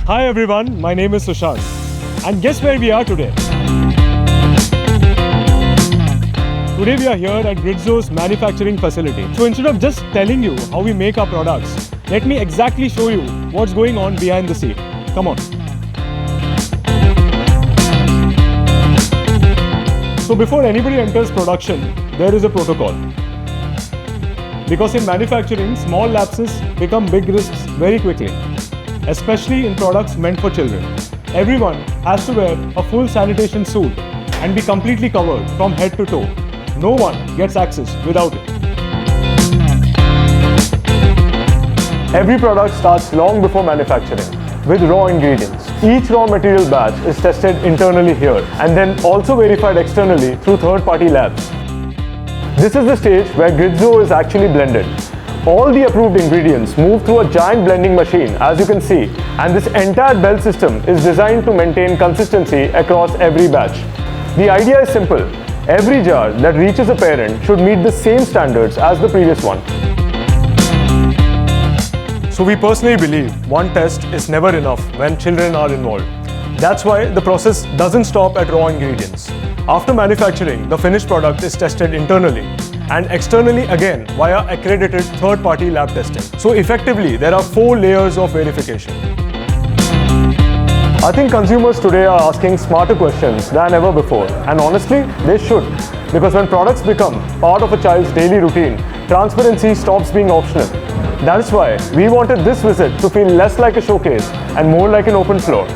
Hi everyone, my name is Sushant. And guess where we are today? Today we are here at Gritzo's manufacturing facility. So instead of just telling you how we make our products, let me exactly show you what's going on behind the scene. Come on. So before anybody enters production, there is a protocol. Because in manufacturing, small lapses become big risks very quickly, especially in products meant for children. Everyone has to wear a full sanitation suit and be completely covered from head to toe. No one gets access without it. Every product starts long before manufacturing with raw ingredients. Each raw material batch is tested internally here and then also verified externally through third-party labs. This is the stage where Gritzo is actually blended. All the approved ingredients move through a giant blending machine, as you can see, and this entire belt system is designed to maintain consistency across every batch. The idea is simple. Every jar that reaches a parent should meet the same standards as the previous one. So we personally believe one test is never enough when children are involved. That's why the process doesn't stop at raw ingredients. After manufacturing, the finished product is tested internally and externally again via accredited third-party lab testing. So effectively, there are 4 layers of verification. I think consumers today are asking smarter questions than ever before, and honestly, they should. Because when products become part of a child's daily routine, transparency stops being optional. That's why we wanted this visit to feel less like a showcase and more like an open floor.